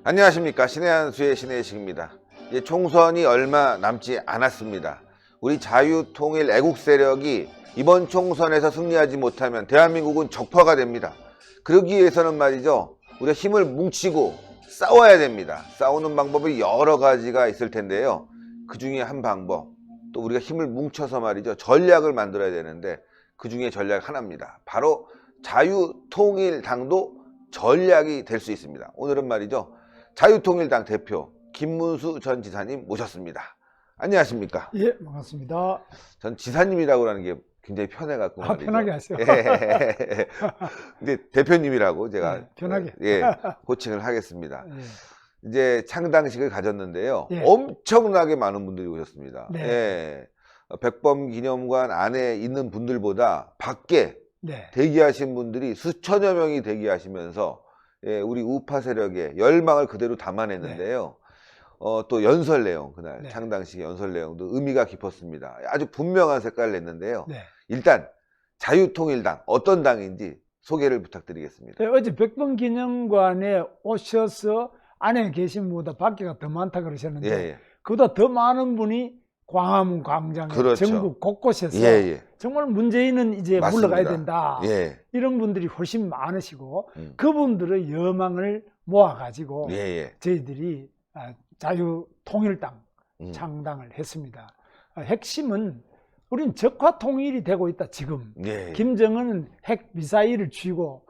안녕하십니까. 신의 한수의 신의식입니다. 이제 총선이 얼마 남지 않았습니다. 우리 자유통일 애국 세력이 이번 총선에서 승리하지 못하면 대한민국은 적파가 됩니다. 그러기 위해서는 말이죠, 우리가 힘을 뭉치고 싸워야 됩니다. 싸우는 방법이 여러 가지가 있을 텐데요. 그 중에 한 방법, 또 우리가 힘을 뭉쳐서 말이죠, 전략을 만들어야 되는데 그 중에 전략 하나입니다. 바로 자유통일당도 전략이 될 수 있습니다. 오늘은 말이죠, 자유통일당 대표 김문수 전 지사님 모셨습니다. 안녕하십니까? 예, 반갑습니다. 전 지사님이라고 하는 게 굉장히 편해갖고 말이죠. 편하게 하세요. 예. 근데 대표님이라고 제가 편하게. 호칭을 하겠습니다. 예. 이제 창당식을 가졌는데요. 예. 엄청나게 많은 분들이 오셨습니다. 네. 예. 백범기념관 안에 있는 분들보다 밖에 네. 대기하신 분들이 수천여 명이 대기하시면서 우리 우파 세력의 열망을 그대로 담아냈는데요. 또 연설 내용, 그날 네. 창당식 연설 내용도 의미가 깊었습니다. 아주 분명한 색깔을 냈는데요. 네. 일단 자유통일당 어떤 당인지 소개를 부탁드리겠습니다. 네, 어제 백범기념관에 오셔서 안에 계신 분보다 밖에가 더 많다 그러셨는데 예. 그보다 더 많은 분이 광화문 광장에 그렇죠. 전국 곳곳에서 예. 정말 문재인은 이제 맞습니다. 물러가야 된다. 예. 이런 분들이 훨씬 많으시고 그분들의 여망을 모아가지고 저희들이 자유통일당 창당을 했습니다. 핵심은 우린 적화통일이 되고 있다 지금. 예. 김정은은 핵미사일을 쥐고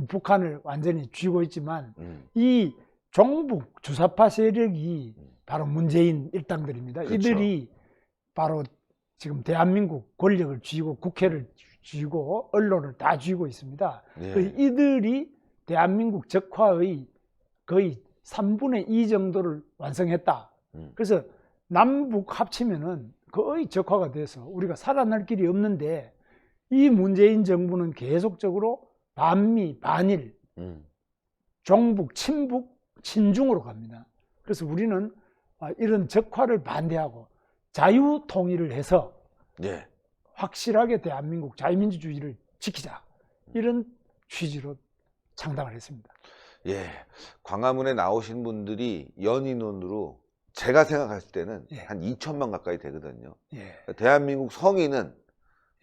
북한을 완전히 쥐고 있지만 이 종북 주사파 세력이 바로 문재인 일당들입니다. 그렇죠. 이들이 바로 지금 대한민국 권력을 쥐고 국회를 쥐고 언론을 다 쥐고 있습니다. 예. 이들이 대한민국 적화의 거의 3분의 2 정도를 완성했다. 그래서 남북 합치면은 거의 적화가 돼서 우리가 살아날 길이 없는데 이 문재인 정부는 계속적으로 반미, 반일, 종북, 친북, 친중으로 갑니다. 그래서 우리는 이런 적화를 반대하고 자유통일을 해서 확실하게 대한민국 자유민주주의를 지키자. 이런 취지로 창당을 했습니다. 예, 광화문에 나오신 분들이 연인원으로 제가 생각했을 때는 한 2천만 가까이 되거든요. 대한민국 성인은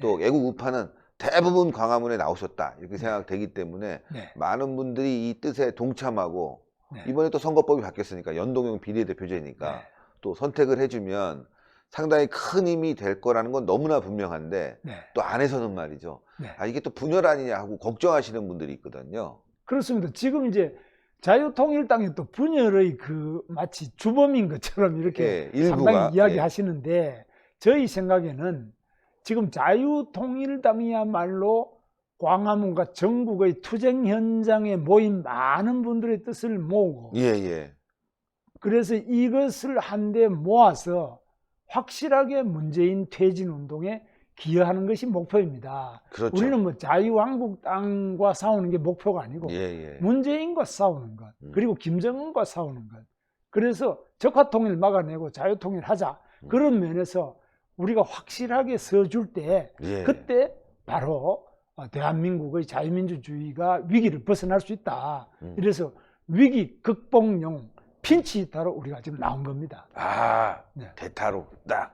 또 애국 우파는 대부분 광화문에 나오셨다 이렇게 생각되기 때문에 많은 분들이 이 뜻에 동참하고 이번에 또 선거법이 바뀌었으니까 연동형 비례대표제니까 또 선택을 해주면 상당히 큰 힘이 될 거라는 건 너무나 분명한데 또 안에서는 말이죠. 이게 또 분열 아니냐 하고 걱정하시는 분들이 있거든요. 그렇습니다. 지금 이제 자유통일당이 또 분열의 마치 주범인 것처럼 이렇게 상당히 이야기하시는데 저희 생각에는 지금 자유통일당이야말로 광화문과 전국의 투쟁 현장에 모인 많은 분들의 뜻을 모으고 그래서 이것을 한데 모아서 확실하게 문재인 퇴진 운동에 기여하는 것이 목표입니다. 그렇죠. 우리는 뭐 자유한국당과 싸우는 게 목표가 아니고 문재인과 싸우는 것, 그리고 김정은과 싸우는 것. 그래서 적화통일 막아내고 자유통일 하자. 그런 면에서 우리가 확실하게 서줄 때 그때 바로 대한민국의 자유민주주의가 위기를 벗어날 수 있다. 이래서 위기 극복용 핀치히터로 우리가 지금 나온 겁니다. 대타로 딱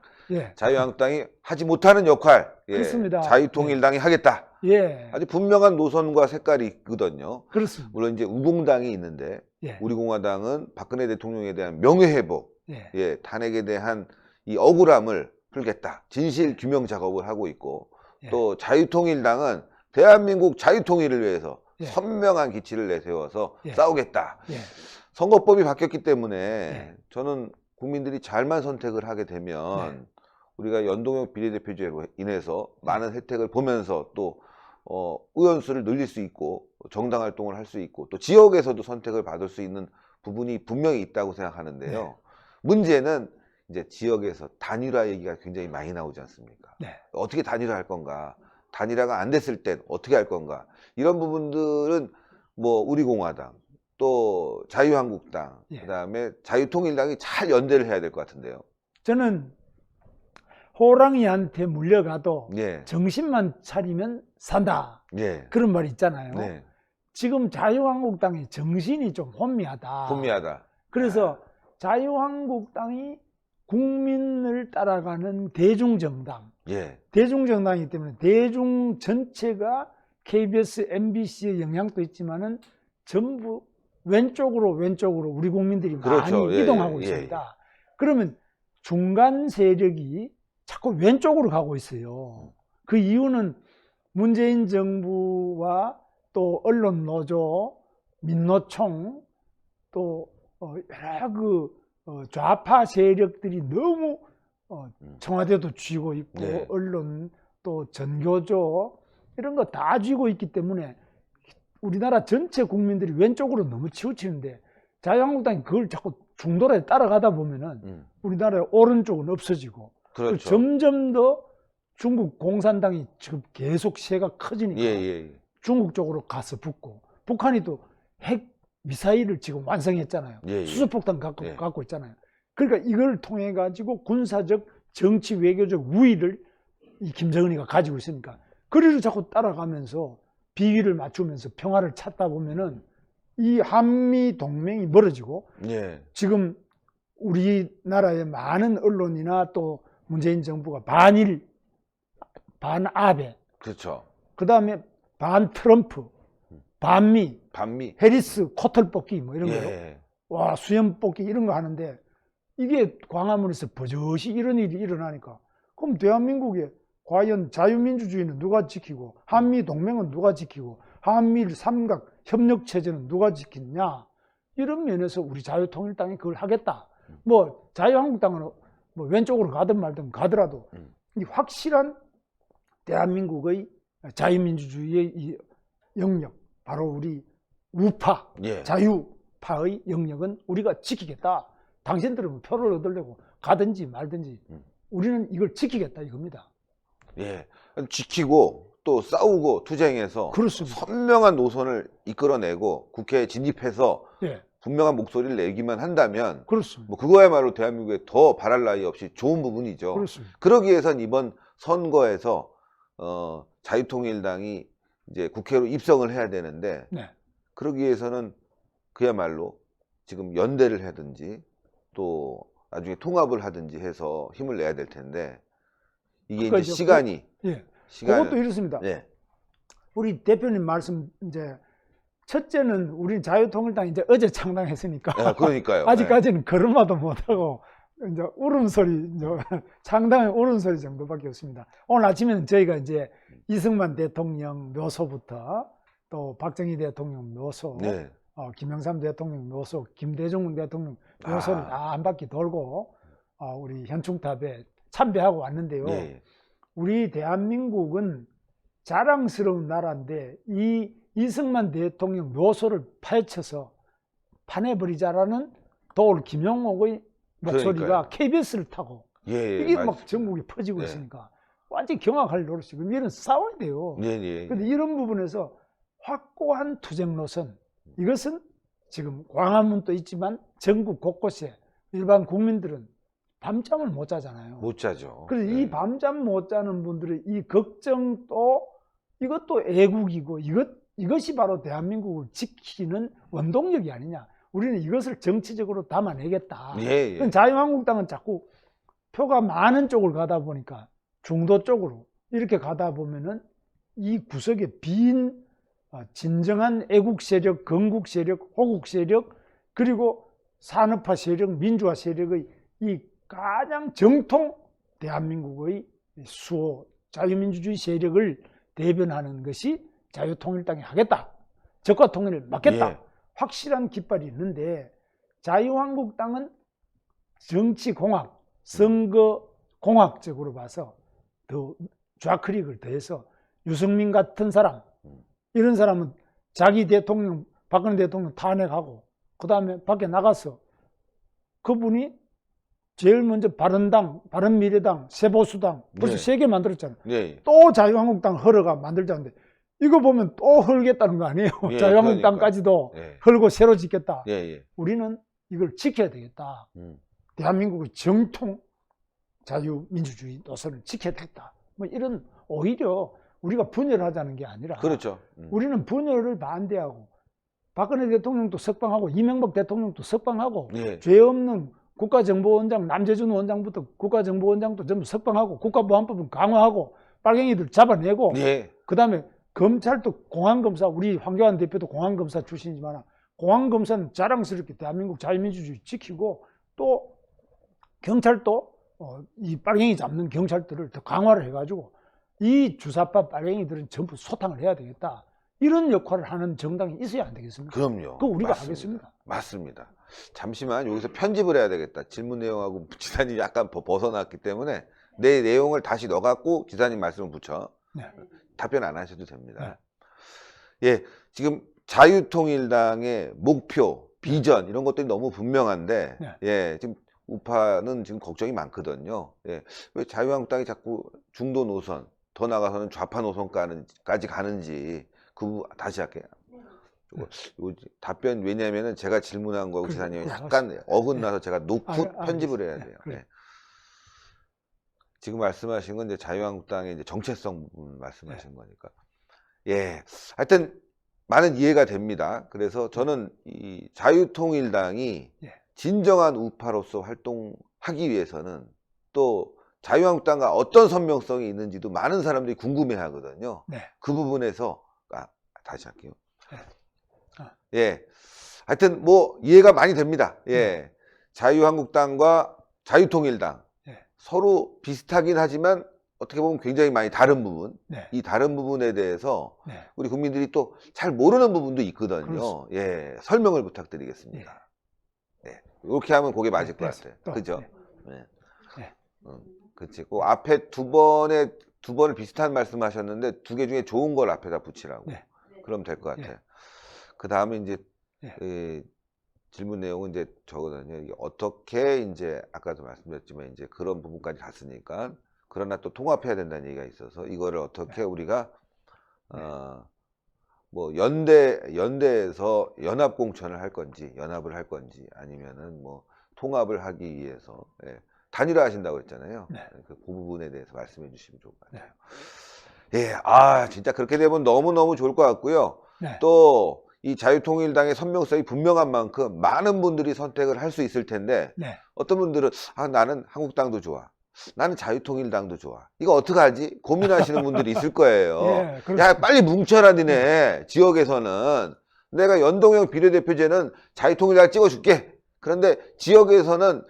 자유한국당이 하지 못하는 역할 그렇습니다. 자유통일당이 하겠다. 아주 분명한 노선과 색깔이 있거든요. 그렇습니다. 물론 이제 우공당이 있는데 우리공화당은 박근혜 대통령에 대한 명예회복, 탄핵에 대한 이 억울함을 풀겠다. 진실 규명 작업을 하고 있고 또 자유통일당은 대한민국 자유통일을 위해서 선명한 기치를 내세워서 싸우겠다. 선거법이 바뀌었기 때문에 저는 국민들이 잘만 선택을 하게 되면 우리가 연동형 비례대표제로 인해서 많은 혜택을 보면서 또 의원수를 늘릴 수 있고 정당 활동을 할 수 있고 또 지역에서도 선택을 받을 수 있는 부분이 분명히 있다고 생각하는데요. 문제는 이제 지역에서 단일화 얘기가 굉장히 많이 나오지 않습니까? 어떻게 단일화할 건가? 단일화가 안 됐을 땐 어떻게 할 건가? 이런 부분들은 뭐 우리공화당 또 자유한국당 그다음에 자유통일당이 잘 연대를 해야 될 것 같은데요. 저는 호랑이한테 물려가도 정신만 차리면 산다. 그런 말이 있잖아요. 지금 자유한국당의 정신이 좀 혼미하다. 혼미하다. 그래서 자유한국당이 국민을 따라가는 대중정당, 예. 대중정당이기 때문에 대중 전체가 KBS, MBC의 영향도 있지만은 전부 왼쪽으로 우리 국민들이 그렇죠. 많이 예, 이동하고 예, 있습니다. 예. 그러면 중간 세력이 자꾸 왼쪽으로 가고 있어요. 그 이유는 문재인 정부와 또 언론 노조, 민노총, 또 여러 좌파 세력들이 너무 청와대도 쥐고 있고 네. 언론 또 전교조 이런 거 다 쥐고 있기 때문에 우리나라 전체 국민들이 왼쪽으로 너무 치우치는데 자유한국당이 그걸 자꾸 중도에 따라가다 보면은 우리나라의 오른쪽은 없어지고 그렇죠. 점점 더 중국 공산당이 지금 계속 세가 커지니까 중국 쪽으로 가서 붙고 북한이 또 핵 미사일을 지금 완성했잖아요. 수소폭탄 갖고 있잖아요. 그러니까 이걸 통해 가지고 군사적 정치 외교적 우위를 이 김정은이가 가지고 있으니까 그리로 자꾸 따라가면서 비위를 맞추면서 평화를 찾다 보면은 이 한미 동맹이 멀어지고 지금 우리나라의 많은 언론이나 또 문재인 정부가 반일, 반아베, 그렇죠. 그 다음에 반 트럼프, 반미, 해리스 코털 뽑기 뭐 이런 거요. 와, 수염 뽑기 이런 거 하는데 이게 광화문에서 버젓이 이런 일이 일어나니까 그럼 대한민국에 과연 자유민주주의는 누가 지키고 한미 동맹은 누가 지키고 한미일 삼각 협력 체제는 누가 지키냐 이런 면에서 우리 자유통일당이 그걸 하겠다. 뭐 자유한국당은 뭐 왼쪽으로 가든 말든 가더라도 이 확실한 대한민국의 자유민주주의의 이 영역, 바로 우리 우파, 자유파의 영역은 우리가 지키겠다. 당신들은 표를 얻으려고 가든지 말든지 우리는 이걸 지키겠다 이겁니다. 예, 지키고 또 싸우고 투쟁해서 그렇습니다. 선명한 노선을 이끌어내고 국회에 진입해서 분명한 목소리를 내기만 한다면 그렇습니다. 뭐 그거야말로 대한민국에 더 바랄 나위 없이 좋은 부분이죠. 그렇습니다. 그러기 위해선 이번 선거에서 자유통일당이 이제 국회로 입성을 해야 되는데 그러기 위해서는 그야말로 지금 연대를 하든지 또 나중에 통합을 하든지 해서 힘을 내야 될 텐데 이게 이제 시간이 그것도 이렇습니다. 우리 대표님 말씀 이제 첫째는 우리 자유통일당 이제 어제 창당했으니까 그러니까요. 아직까지는 걸음마도 못하고 이제 울음소리 이제 창당의 울음소리 정도밖에 없습니다. 오늘 아침에는 저희가 이제 이승만 대통령 묘소부터 또 박정희 대통령 묘소, 김영삼 대통령 묘소, 김대중 대통령 묘소를 다 한 바퀴 돌고 우리 현충탑에 참배하고 왔는데요. 우리 대한민국은 자랑스러운 나라인데 이 이승만 대통령 묘소를 파헤쳐서 파내버리자라는 도올 김용옥의 목소리가 KBS를 타고 이게 막 전국에 퍼지고 있으니까 완전히 경악할 노릇이. 그럼 이런 싸워야 돼요. 그런데 이런 부분에서 확고한 투쟁 노선, 이것은 지금 광화문도 있지만 전국 곳곳에 일반 국민들은 밤잠을 못 자잖아요. 못 자죠. 그래서 이 밤잠 못 자는 분들의 이 걱정도 이것도 애국이고 이것이 바로 대한민국을 지키는 원동력이 아니냐. 우리는 이것을 정치적으로 담아내겠다. 자유한국당은 자꾸 표가 많은 쪽을 가다 보니까 중도 쪽으로 이렇게 가다 보면은 이 구석에 빈 진정한 애국 세력, 건국 세력, 호국 세력, 그리고 산업화 세력, 민주화 세력의 이 가장 정통 대한민국의 수호 자유민주주의 세력을 대변하는 것이 자유통일당이 하겠다. 적과 통일을 막겠다. 확실한 깃발이 있는데 자유한국당은 정치공학, 선거공학적으로 봐서 더 좌클릭을 더해서 유승민 같은 사람, 이런 사람은 자기 대통령, 박근혜 대통령 탄핵하고 그 다음에 밖에 나가서 그분이 제일 먼저 바른당, 바른미래당, 새보수당 벌써 3개 만들었잖아요. 또 자유한국당 헐어가 만들자는데 이거 보면 또 헐겠다는 거 아니에요. 자유한국당까지도 헐고 새로 짓겠다. 우리는 이걸 지켜야 되겠다. 대한민국의 정통 자유민주주의 노선을 지켜야 되겠다. 뭐 이런 오히려 우리가 분열하자는 게 아니라 그렇죠. 우리는 분열을 반대하고 박근혜 대통령도 석방하고 이명박 대통령도 석방하고 예. 죄 없는 국가정보원장 남재준 원장부터 국가정보원장도 전부 석방하고 국가보안법은 강화하고 빨갱이들 잡아내고 예. 그다음에 검찰도 공안검사 우리 황교안 대표도 공안검사 출신이지만 공안검사는 자랑스럽게 대한민국 자유민주주의 지키고 또 경찰도 이 빨갱이 잡는 경찰들을 더 강화를 해가지고 이 주사파 빨갱이들은 전부 소탕을 해야 되겠다. 이런 역할을 하는 정당이 있어야 안 되겠습니까? 그럼요. 그거 우리가 맞습니다. 하겠습니다. 맞습니다. 잠시만 여기서 편집을 해야 되겠다. 질문 내용하고 지사님 약간 벗어났기 때문에 내 내용을 다시 넣어갖고 지사님 말씀을 붙여. 네. 답변 안 하셔도 됩니다. 네. 예, 지금 자유통일당의 목표, 비전 이런 것들이 너무 분명한데 네. 예, 지금 우파는 지금 걱정이 많거든요. 예, 왜 자유한국당이 자꾸 중도 노선, 더 나가서는 좌파 노선까지 가는지 다시 할게요. 요 답변 왜냐하면은 제가 질문한 거고 지사님이 약간 어긋나서 제가 놓고 편집을 해야 돼요. 그래. 네. 지금 말씀하신 건 이제 자유한국당의 이제 정체성 부분 말씀하신 거니까. 예. 하여튼 많은 이해가 됩니다. 그래서 저는 이 자유통일당이 진정한 우파로서 활동하기 위해서는 또 자유한국당과 어떤 선명성이 있는지도 많은 사람들이 궁금해 하거든요. 네. 그 부분에서 다시 할게요. 예. 하여튼 뭐 이해가 많이 됩니다. 예. 자유한국당과 자유통일당 서로 비슷하긴 하지만 어떻게 보면 굉장히 많이 다른 부분, 이 다른 부분에 대해서 우리 국민들이 또 잘 모르는 부분도 있거든요. 그렇습니다. 예. 설명을 부탁드리겠습니다. 네. 이렇게 하면 그게 맞을 것 같아요. 그죠? 네. 그치. 그 앞에 두 번을 비슷한 말씀 하셨는데 두 개 중에 좋은 걸 앞에다 붙이라고. 그럼 될 것 같아요. 그 다음에 이제 질문 내용은 이제 저거든요. 이게 어떻게 이제 아까도 말씀드렸지만 이제 그런 부분까지 갔으니까 그러나 또 통합해야 된다는 얘기가 있어서 이거를 어떻게 우리가 뭐 연대에서 연합 공천을 할 건지 연합을 할 건지 아니면은 뭐 통합을 하기 위해서 단일화 하신다고 했잖아요. 그 부분에 대해서 말씀해 주시면 좋을 것 같아요. 예, 진짜 그렇게 되면 너무너무 좋을 것 같고요. 또 이 자유통일당의 선명성이 분명한 만큼 많은 분들이 선택을 할 수 있을 텐데 어떤 분들은 나는 한국당도 좋아. 나는 자유통일당도 좋아. 이거 어떡하지? 고민하시는 분들이 있을 거예요. 야, 빨리 뭉쳐라 니네. 지역에서는 내가 연동형 비례대표제는 자유통일당 찍어줄게. 그런데 지역에서는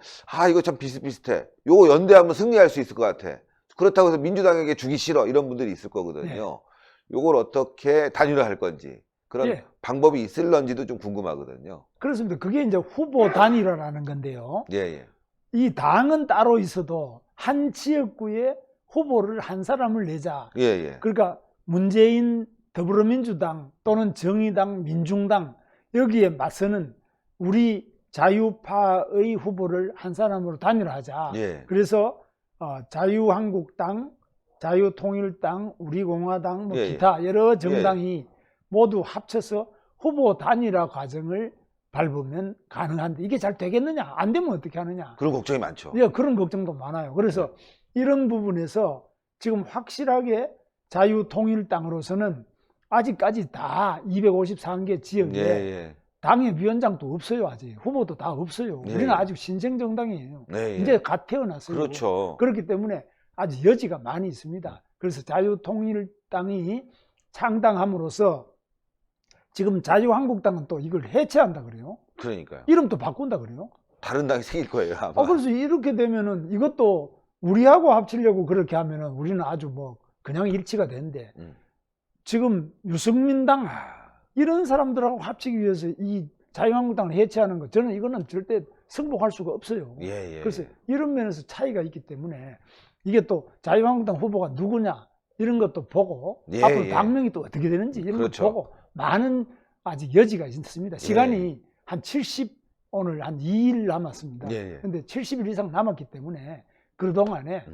이거 참 비슷비슷해. 요거 연대하면 승리할 수 있을 것 같아. 그렇다고 해서 민주당에게 주기 싫어. 이런 분들이 있을 거거든요. 요걸 어떻게 단일화할 건지 그런 방법이 있을런지도 좀 궁금하거든요. 그렇습니다. 그게 이제 후보 단일화라는 건데요. 이 당은 따로 있어도 한 지역구에 후보를 한 사람을 내자. 그러니까 문재인 더불어민주당 또는 정의당, 민중당 여기에 맞서는 우리 자유파의 후보를 한 사람으로 단일화하자. 그래서 자유한국당, 자유통일당, 우리공화당, 뭐 기타 여러 정당이 모두 합쳐서 후보 단일화 과정을 밟으면 가능한데 이게 잘 되겠느냐? 안 되면 어떻게 하느냐? 그런 걱정이 많죠. 그런 걱정도 많아요. 그래서 이런 부분에서 지금 확실하게 자유통일당으로서는 아직까지 다 253개 지역에 당의 위원장도 없어요. 아직 후보도 다 없어요. 우리는 아직 신생정당이에요. 이제 갓 태어났어요. 그렇죠. 그렇기 때문에 아직 여지가 많이 있습니다. 그래서 자유통일당이 창당함으로써 지금 자유한국당은 또 이걸 해체한다 그래요. 그러니까요. 이름도 바꾼다 그래요. 다른 당이 생길 거예요. 아마. 그래서 이렇게 되면은 이것도 우리하고 합치려고 그렇게 하면은 우리는 아주 뭐 그냥 일치가 되는데 지금 유승민당 이런 사람들하고 합치기 위해서 이 자유한국당을 해체하는 거 저는 이거는 절대 승복할 수가 없어요. 그래서 이런 면에서 차이가 있기 때문에 이게 또 자유한국당 후보가 누구냐 이런 것도 보고 앞으로 당명이 또 어떻게 되는지 이런 것도 보고 많은 아직 여지가 있습니다. 시간이 한 70, 오늘 한 2일 남았습니다. 근데 70일 이상 남았기 때문에 그동안에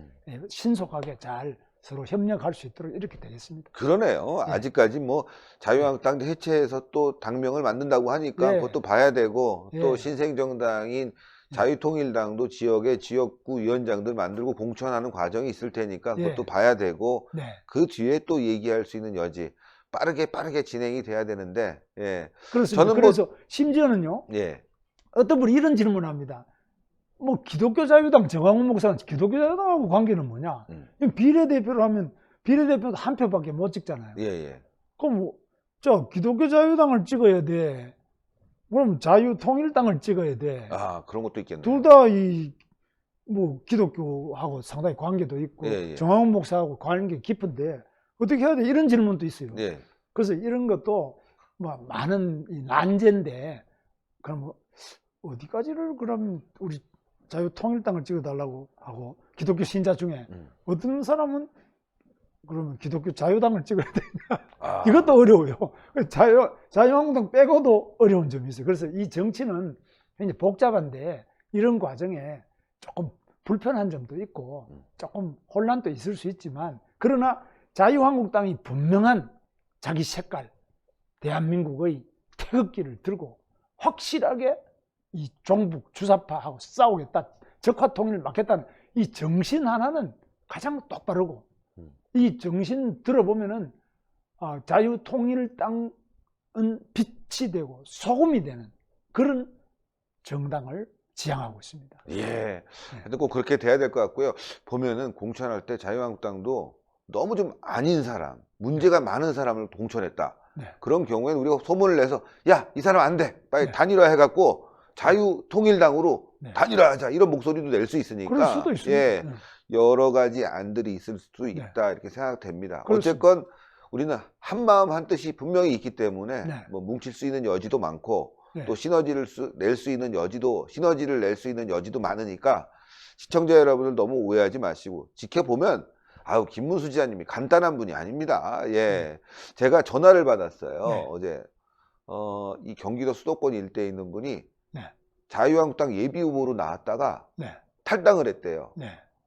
신속하게 잘 서로 협력할 수 있도록 이렇게 되겠습니다. 그러네요. 아직까지 뭐 자유한국당 해체해서 또 당명을 만든다고 하니까 그것도 봐야 되고 또 신생정당인 자유통일당도 지역의 지역구 위원장들 만들고 공천하는 과정이 있을 테니까 그것도 봐야 되고 그 뒤에 또 얘기할 수 있는 여지 빠르게 진행이 돼야 되는데 그렇습니다. 저는 그래서 심지어는요 어떤 분이 이런 질문을 합니다. 뭐 기독교 자유당 정광훈 목사는 기독교 자유당하고 관계는 뭐냐? 비례대표를 하면 비례대표도 한 표밖에 못 찍잖아요. 그럼 저 기독교 자유당을 찍어야 돼. 그럼 자유통일당을 찍어야 돼. 아, 그런 것도 있겠네요. 둘 다 뭐 기독교하고 상당히 관계도 있고 정광훈 목사하고 관계 깊은데 어떻게 해야 돼? 이런 질문도 있어요. 그래서 이런 것도 뭐 많은 난제인데 그럼 어디까지를 그럼 우리 자유통일당을 찍어달라고 하고 기독교 신자 중에 어떤 사람은 그러면 기독교 자유당을 찍어야 되냐 이것도 어려워요. 자유한국당 빼고도 어려운 점이 있어요. 그래서 이 정치는 굉장히 복잡한데 이런 과정에 조금 불편한 점도 있고 조금 혼란도 있을 수 있지만 그러나 자유한국당이 분명한 자기 색깔 대한민국의 태극기를 들고 확실하게 이 종북 주사파하고 싸우겠다, 적화통일을 막겠다는 이 정신 하나는 가장 똑바르고 이 정신 들어보면은 자유통일당은 빛이 되고 소금이 되는 그런 정당을 지향하고 있습니다. 근데 꼭 그렇게 돼야 될 것 같고요. 보면은 공천할 때 자유한국당도 너무 좀 아닌 사람, 문제가 많은 사람을 공천했다. 그런 경우에는 우리가 소문을 내서 야, 이 사람 안 돼. 빨리 단일화 해갖고 자유통일당으로 단일화하자 이런 목소리도 낼 수 있으니까 그럴 수도 있습니다. 여러 가지 안들이 있을 수 있다 이렇게 생각됩니다. 어쨌건 우리는 한 마음 한 뜻이 분명히 있기 때문에 뭐 뭉칠 수 있는 여지도 많고 또 시너지를 낼 수 있는 여지도 많으니까 시청자 여러분들 너무 오해하지 마시고 지켜보면 김문수 지사님이 간단한 분이 아닙니다. 제가 전화를 받았어요. 어제 이 경기도 수도권 일대에 있는 분이 자유한국당 예비후보로 나왔다가 탈당을 했대요.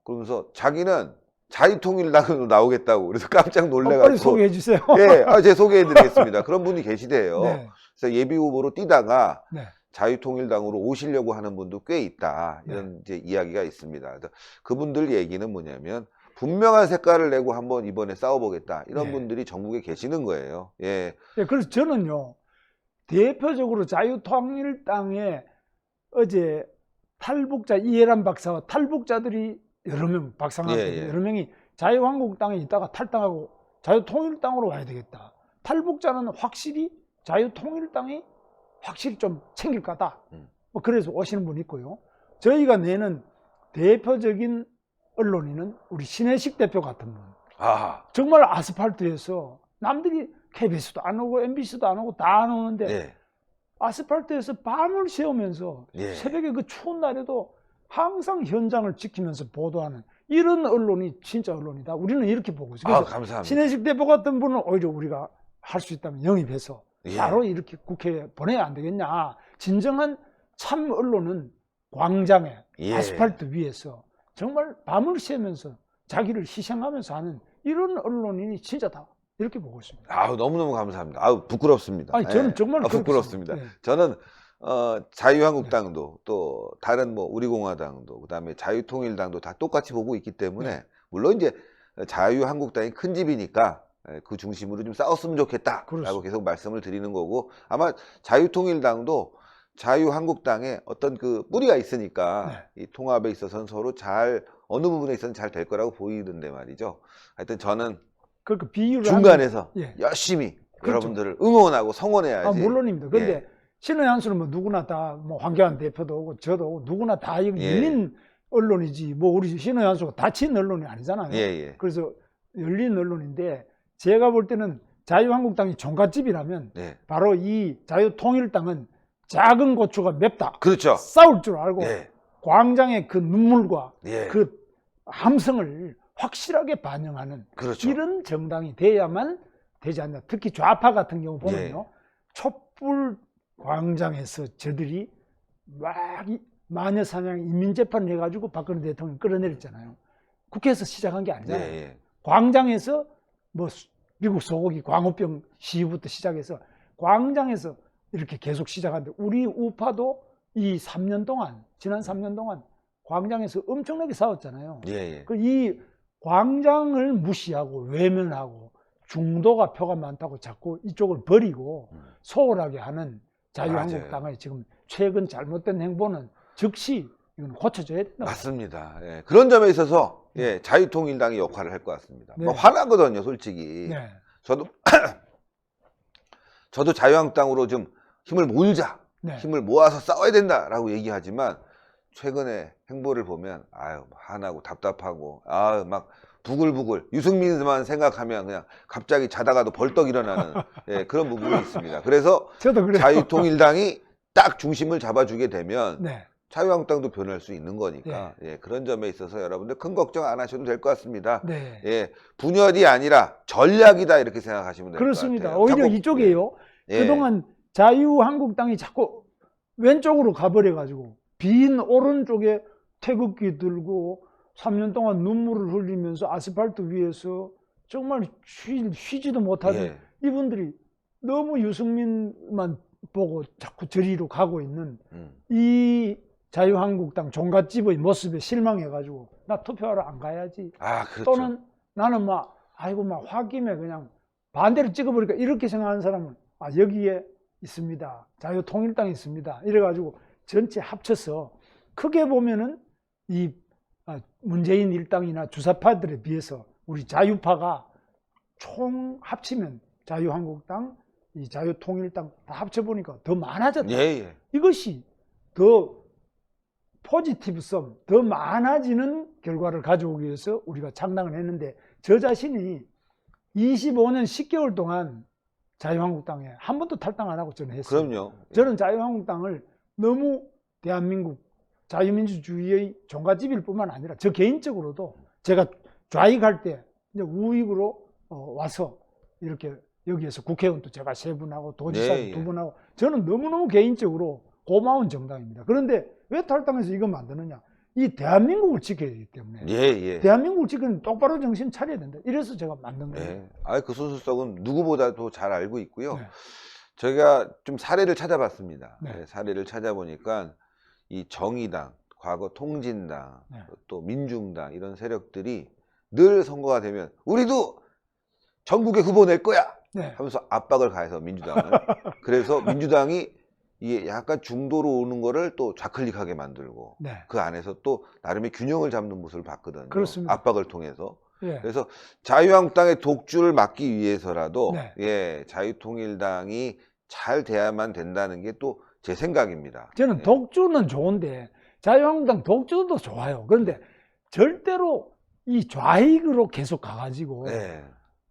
그러면서 자기는 자유통일당으로 나오겠다고 그래서 깜짝 놀래가지고 빨리 소개해 주세요. 제가 소개해드리겠습니다. 그런 분이 계시대요. 그래서 예비후보로 뛰다가 자유통일당으로 오시려고 하는 분도 꽤 있다 이런 이제 이야기가 있습니다. 그래서 그분들 얘기는 뭐냐면 분명한 색깔을 내고 한번 이번에 싸워보겠다 이런 분들이 전국에 계시는 거예요. 그래서 저는요 대표적으로 자유통일당에 어제 탈북자 이해란 박사와 탈북자들이 여러 명 박상한테 여러 명이 자유한국당에 있다가 탈당하고 자유통일당으로 와야 되겠다. 탈북자는 확실히 자유통일당이 확실히 좀 챙길 거다. 뭐 그래서 오시는 분이 있고요. 저희가 내는 대표적인 언론인은 우리 신혜식 대표 같은 분. 정말 아스팔트에서 남들이 KBS도 안 오고 MBC도 안 오고 다 안 오는데 아스팔트에서 밤을 새우면서 새벽에 그 추운 날에도 항상 현장을 지키면서 보도하는 이런 언론이 진짜 언론이다. 우리는 이렇게 보고 있어요. 그래서 감사합니다. 신혜식 대표 같은 분은 오히려 우리가 할 수 있다면 영입해서 바로 이렇게 국회에 보내야 안 되겠냐. 진정한 참 언론은 광장에 아스팔트 위에서 정말 밤을 새면서 자기를 희생하면서 하는 이런 언론인이 진짜다. 이렇게 보고 있습니다. 너무너무 감사합니다. 부끄럽습니다. 저는 정말 부끄럽습니다. 저는 자유한국당도 또 다른 뭐 우리공화당도 그다음에 자유통일당도 다 똑같이 보고 있기 때문에 물론 이제 자유한국당이 큰 집이니까 그 중심으로 좀 싸웠으면 좋겠다라고 계속 말씀을 드리는 거고 아마 자유통일당도 자유한국당에 어떤 그 뿌리가 있으니까 이 통합에 있어서는 서로 어느 부분에 있어서는 잘 될 거라고 보이는데 말이죠. 하여튼 저는 중간에서 열심히 여러분들을 응원하고 성원해야지. 물론입니다. 그런데 신의 한수는 뭐 누구나 다 뭐 황교안 대표도 오고 저도 오고 누구나 다 열린 언론이지 뭐 우리 신의 한수가 닫힌 언론이 아니잖아요. 그래서 열린 언론인데 제가 볼 때는 자유한국당이 종갓집이라면 바로 이 자유통일당은 작은 고추가 맵다. 그렇죠. 싸울 줄 알고 광장의 그 눈물과 그 함성을 확실하게 반영하는 이런 정당이 돼야만 되지 않나. 특히 좌파 같은 경우 보면요. 촛불 광장에서 저들이 막 마녀사냥 인민재판을 해가지고 박근혜 대통령 끌어내렸잖아요. 국회에서 시작한 게 아니잖아요. 광장에서 뭐 미국 소고기 광우병 시위부터 시작해서 광장에서 이렇게 계속 시작하는데 우리 우파도 이 3년 동안 지난 3년 동안 광장에서 엄청나게 싸웠잖아요. 예. 이 광장을 무시하고 외면하고 중도가 표가 많다고 자꾸 이쪽을 버리고 소홀하게 하는 자유한국당의 지금 최근 잘못된 행보는 즉시 이건 고쳐져야 된다. 맞습니다. 예. 그런 점에 있어서 예, 자유통일당이 역할을 할 것 같습니다. 네. 뭐 화나거든요, 솔직히. 네. 저도 자유한국당으로 좀 힘을 모으자, 네. 힘을 모아서 싸워야 된다라고 얘기하지만 최근에 행보를 보면 아유 화나고 답답하고 아유 막 부글부글 유승민만 생각하면 그냥 갑자기 자다가도 벌떡 일어나는 예, 그런 부분이 있습니다. 그래서 저도 그래요. 자유통일당이 딱 중심을 잡아주게 되면 네. 자유한국당도 변할 수 있는 거니까 예, 그런 점에 있어서 여러분들 큰 걱정 안 하셔도 될 것 같습니다. 네. 예, 분열이 아니라 전략이다 이렇게 생각하시면 될 것 그렇습니다. 같아요. 오히려 이쪽이에요. 예. 그동안 자유한국당이 자꾸 왼쪽으로 가버려가지고 빈 오른쪽에 태극기 들고 3년 동안 눈물을 흘리면서 아스팔트 위에서 정말 쉬지도 못하는 예. 이분들이 너무 유승민만 보고 자꾸 저리로 가고 있는 이 자유한국당 종갓집의 모습에 실망해가지고 나 투표하러 안 가야지. 아, 그렇죠. 또는 나는 막 아이고 막 홧김에 그냥 반대로 찍어버릴까 이렇게 생각하는 사람은 아 여기에 있습니다. 자유통일당이 있습니다. 이래가지고 전체 합쳐서 크게 보면은 이 문재인 일당이나 주사파들에 비해서 우리 자유파가 총 합치면 자유한국당, 이 자유통일당 다 합쳐보니까 더 많아졌다. 예. 이것이 더 포지티브성, 더 많아지는 결과를 가져오기 위해서 우리가 창당을 했는데 저 자신이 25년 10개월 동안 자유한국당에 한 번도 탈당 안 하고 저는 했어요. 그럼요. 저는 자유한국당을 너무 대한민국 자유민주주의의 종갓집일 뿐만 아니라 저 개인적으로도 제가 좌익할 때 이제 우익으로 와서 이렇게 여기에서 국회의원도 제가 3분하고 도지사 네, 2분하고 저는 너무너무 개인적으로 고마운 정당입니다. 그런데 왜 탈당해서 이거 만드느냐? 이 대한민국을 지켜야 되기 때문에 예. 대한민국을 지키는 똑바로 정신 차려야 된다. 이래서 제가 만든 거예요. 예. 아, 그 순수성은 누구보다도 잘 알고 있고요. 네. 저희가 좀 사례를 찾아봤습니다. 네. 예, 사례를 찾아보니까 이 정의당, 과거 통진당, 네. 또 민중당 이런 세력들이 늘 선거가 되면 우리도 전국에 후보 낼 거야 네. 하면서 압박을 가해서 민주당을 그래서 민주당이 이게 약간 중도로 오는 거를 또 좌클릭하게 만들고 네. 그 안에서 또 나름의 균형을 잡는 모습을 봤거든요. 그렇습니다. 압박을 통해서. 예. 그래서 자유한국당의 독주를 막기 위해서라도 네. 예, 자유통일당이 잘 돼야만 된다는 게 또 제 생각입니다. 저는 예. 독주는 좋은데 자유한국당 독주도 좋아요. 그런데 절대로 이 좌익으로 계속 가가지고 예.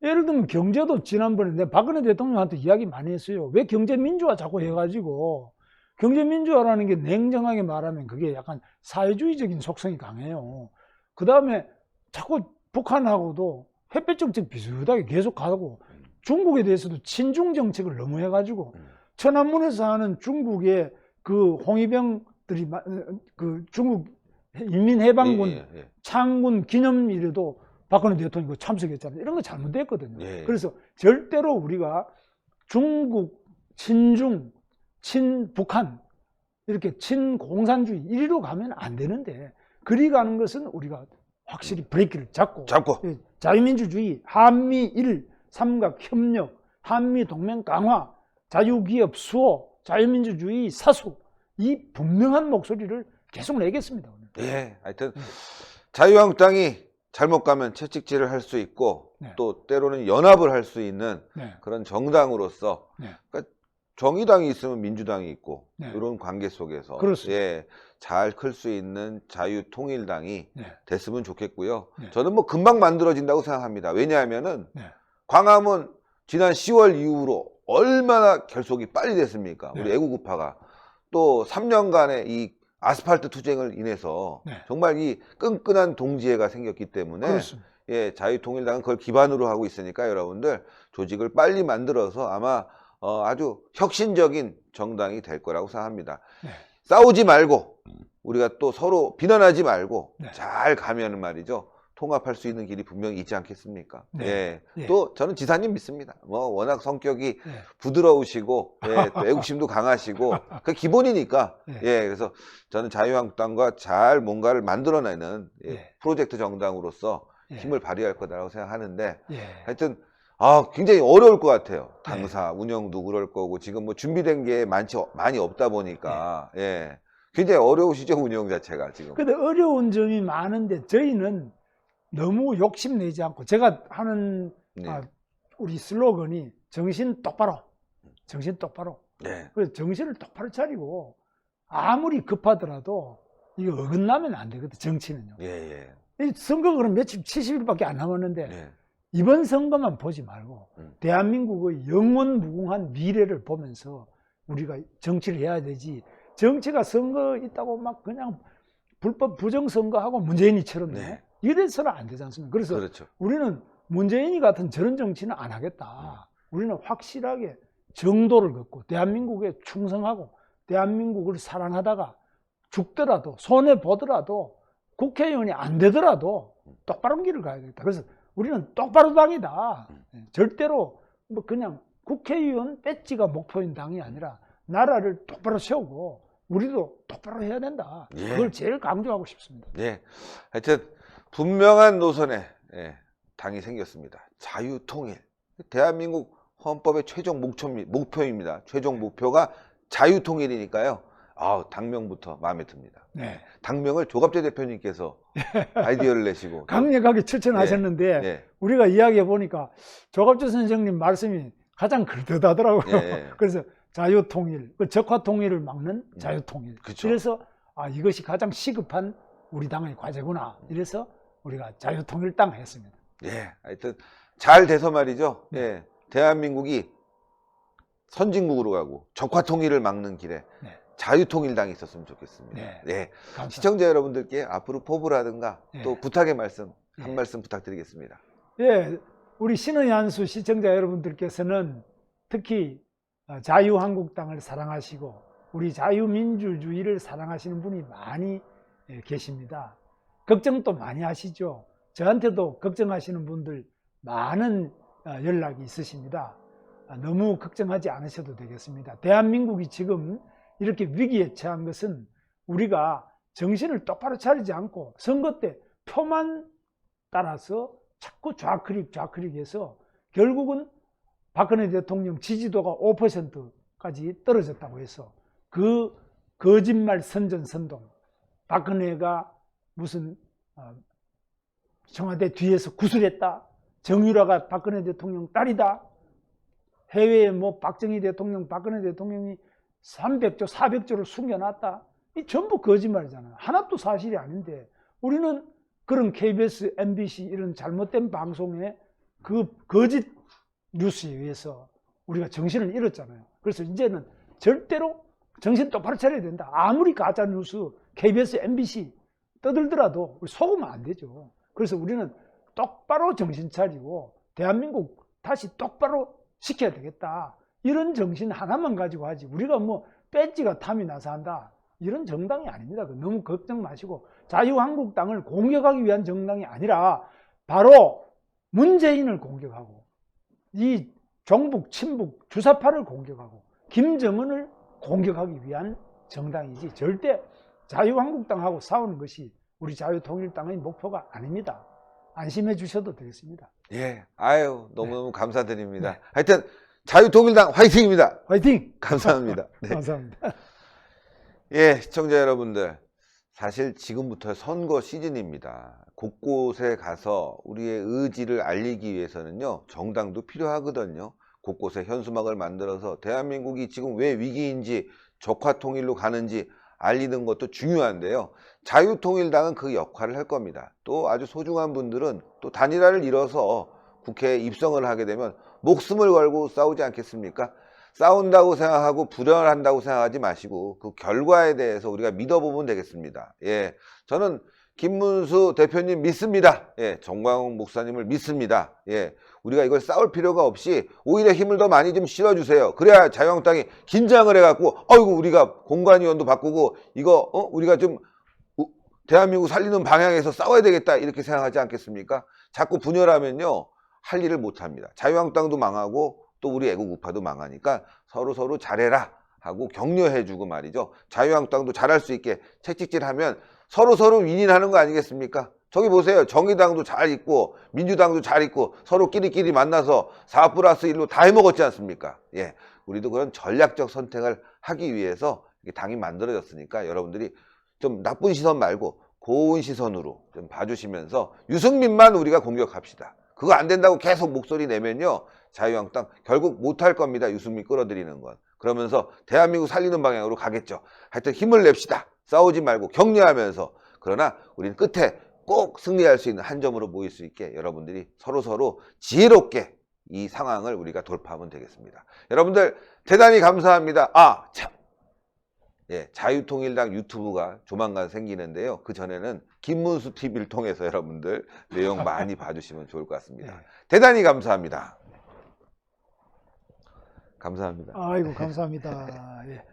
예를 들면 경제도 지난번에 내가 박근혜 대통령한테 이야기 많이 했어요. 왜 경제민주화 자꾸 해가지고 경제민주화라는 게 냉정하게 말하면 그게 약간 사회주의적인 속성이 강해요. 그 다음에 자꾸 북한하고도 햇볕 정책 비슷하게 계속 가고 중국에 대해서도 친중 정책을 너무 해가지고 천안문에서 하는 중국의 그 홍위병들이 그 중국 인민해방군 창군 기념일에도 박근혜 대통령이 참석했잖아요. 이런 거 잘못됐거든요. 예. 그래서 절대로 우리가 중국, 친중, 친북한 이렇게 친공산주의 이리로 가면 안 되는데 그리 가는 것은 우리가 확실히 브레이크를 잡고 자유민주주의, 한미일, 삼각협력, 한미동맹 강화, 자유기업 수호, 자유민주주의 사수 이 분명한 목소리를 계속 내겠습니다. 오늘. 예, 하여튼 자유한국당이 잘못 가면 채찍질을 할 수 있고 네. 또 때로는 연합을 할 수 있는 네. 그런 정당으로서 네. 그러니까 정의당이 있으면 민주당이 있고 네. 이런 관계 속에서 그렇습니다. 예, 잘 클 수 있는 자유통일당이 네. 됐으면 좋겠고요. 네. 저는 뭐 금방 만들어진다고 생각합니다. 왜냐하면은 네. 광화문 지난 10월 이후로 얼마나 결속이 빨리 됐습니까? 네. 우리 애국우파가 또 3년간의 이 아스팔트 투쟁을 인해서 네. 정말 이 끈끈한 동지애가 생겼기 때문에 그렇습니다. 예, 자유통일당은 그걸 기반으로 하고 있으니까 여러분들 조직을 빨리 만들어서 아마 아주 혁신적인 정당이 될 거라고 생각합니다. 네. 싸우지 말고 우리가 또 서로 비난하지 말고 네. 잘 가면은 말이죠. 통합할 수 있는 길이 분명히 있지 않겠습니까? 네. 예. 예. 또 저는 지사님 믿습니다. 뭐 워낙 성격이 예. 부드러우시고, 예, 또 애국심도 강하시고, 그 기본이니까, 예. 예, 그래서 저는 자유한국당과 잘 뭔가를 만들어내는 예, 예. 프로젝트 정당으로서 예. 힘을 발휘할 거다라고 생각하는데, 예. 하여튼 굉장히 어려울 것 같아요. 당사 운영도 그럴 거고 지금 뭐 준비된 게 많이 없다 보니까 예. 굉장히 어려우시죠, 운영 자체가 지금. 근데 어려운 점이 많은데 저희는 너무 욕심내지 않고 제가 하는 우리 슬로건이 정신 똑바로. 네. 그래서 정신을 똑바로 차리고 아무리 급하더라도 이거 어긋나면 안 되거든, 정치는요. 예. 이 선거 그럼 며칠 70일밖에 안 남았는데 예. 이번 선거만 보지 말고 대한민국의 영원 무궁한 미래를 보면서 우리가 정치를 해야 되지. 정치가 선거 있다고 막 그냥 불법 부정선거하고 문재인이처럼 이래서는 안 되지 않습니까? 그래서 그렇죠. 우리는 문재인이 같은 저런 정치는 안 하겠다. 우리는 확실하게 정도를 걷고 대한민국에 충성하고 대한민국을 사랑하다가 죽더라도 손해보더라도 국회의원이 안 되더라도 똑바른 길을 가야 되겠다. 그래서 우리는 똑바로 당이다. 절대로 뭐 그냥 국회의원 배지가 목표인 당이 아니라 나라를 똑바로 세우고 우리도 똑바로 해야 된다. 예. 그걸 제일 강조하고 싶습니다. 예. 하여튼 분명한 노선에 당이 생겼습니다. 자유통일. 대한민국 헌법의 최종 목표입니다. 최종 목표가 자유통일이니까요. 당명부터 마음에 듭니다. 네. 당명을 조갑재 대표님께서 아이디어를 내시고 강력하게 추천하셨는데 우리가 이야기해 보니까 조갑재 선생님 말씀이 가장 그럴듯하더라고요. 그래서 자유통일, 적화통일을 막는 자유통일. 그쵸. 그래서 이것이 가장 시급한 우리 당의 과제구나. 이래서 우리가 자유통일당 했습니다. 예, 하여튼 잘 돼서 말이죠. 예, 대한민국이 선진국으로 가고 적화통일을 막는 길에 자유통일당이 있었으면 좋겠습니다. 네. 시청자 여러분들께 앞으로 포부라든가 또 부탁의 말씀 한 말씀 부탁드리겠습니다. 예, 우리 신의 한수 시청자 여러분들께서는 특히 자유한국당을 사랑하시고 우리 자유민주주의를 사랑하시는 분이 많이 계십니다. 걱정도 많이 하시죠. 저한테도 걱정하시는 분들 많은 연락이 있으십니다. 너무 걱정하지 않으셔도 되겠습니다. 대한민국이 지금 이렇게 위기에 처한 것은 우리가 정신을 똑바로 차리지 않고 선거 때 표만 따라서 자꾸 좌클릭해서 결국은 박근혜 대통령 지지도가 5%까지 떨어졌다고 해서 그 거짓말 선전선동, 박근혜가 무슨 청와대 뒤에서 구슬했다, 정유라가 박근혜 대통령 딸이다, 해외에 뭐 박정희 대통령, 박근혜 대통령이 300조, 400조를 숨겨놨다. 이 전부 거짓말이잖아요. 하나도 사실이 아닌데 우리는 그런 KBS, MBC 이런 잘못된 방송에 그 거짓 뉴스에 의해서 우리가 정신을 잃었잖아요. 그래서 이제는 절대로 정신 똑바로 차려야 된다. 아무리 가짜 뉴스, KBS, MBC 떠들더라도 우리 속으면 안 되죠. 그래서 우리는 똑바로 정신 차리고 대한민국 다시 똑바로 시켜야 되겠다. 이런 정신 하나만 가지고 하지. 우리가 뭐 배지가 탐이 나서 한다. 이런 정당이 아닙니다. 너무 걱정 마시고 자유한국당을 공격하기 위한 정당이 아니라 바로 문재인을 공격하고 이 종북, 친북, 주사파를 공격하고 김정은을 공격하기 위한 정당이지 절대 자유한국당하고 싸우는 것이 우리 자유통일당의 목표가 아닙니다. 안심해 주셔도 되겠습니다. 예, 너무너무 감사드립니다. 하여튼 자유통일당 화이팅입니다. 화이팅! 감사합니다. 감사합니다. 예, 시청자 여러분들, 사실 지금부터 선거 시즌입니다. 곳곳에 가서 우리의 의지를 알리기 위해서는요, 정당도 필요하거든요. 곳곳에 현수막을 만들어서 대한민국이 지금 왜 위기인지 적화통일로 가는지 알리는 것도 중요한데요. 자유통일당은 그 역할을 할 겁니다. 또 아주 소중한 분들은 또 단일화를 이뤄서 국회에 입성을 하게 되면 목숨을 걸고 싸우지 않겠습니까? 싸운다고 생각하고 불연한다고 생각하지 마시고 그 결과에 대해서 우리가 믿어보면 되겠습니다. 예, 저는 김문수 대표님 믿습니다. 예, 정광훈 목사님을 믿습니다. 예, 우리가 이걸 싸울 필요가 없이 오히려 힘을 더 많이 좀 실어주세요. 그래야 자유한국당이 긴장을 해갖고 우리가 공관위원도 바꾸고 이거 우리가 좀 대한민국 살리는 방향에서 싸워야 되겠다 이렇게 생각하지 않겠습니까? 자꾸 분열하면요 할 일을 못합니다. 자유한국당도 망하고 또 우리 애국우파도 망하니까 서로 잘해라 하고 격려해주고 말이죠. 자유한국당도 잘할 수 있게 채찍질하면 서로 윈윈하는 거 아니겠습니까? 저기 보세요. 정의당도 잘 있고 민주당도 잘 있고 서로 끼리끼리 만나서 4+1로 다 해먹었지 않습니까? 예, 우리도 그런 전략적 선택을 하기 위해서 당이 만들어졌으니까 여러분들이 좀 나쁜 시선 말고 고운 시선으로 좀 봐주시면서 유승민만 우리가 공격합시다. 그거 안 된다고 계속 목소리 내면요 자유한국당 결국 못할 겁니다. 유승민 끌어들이는 건. 그러면서 대한민국 살리는 방향으로 가겠죠. 하여튼 힘을 냅시다. 싸우지 말고 격려하면서. 그러나 우리는 끝에 꼭 승리할 수 있는 한 점으로 모일 수 있게 여러분들이 서로 지혜롭게 이 상황을 우리가 돌파하면 되겠습니다. 여러분들 대단히 감사합니다. 아, 참. 예, 자유통일당 유튜브가 조만간 생기는데요. 그 전에는 김문수 TV를 통해서 여러분들 내용 많이 봐주시면 좋을 것 같습니다. 네. 대단히 감사합니다. 감사합니다. 아이고, 감사합니다. 예.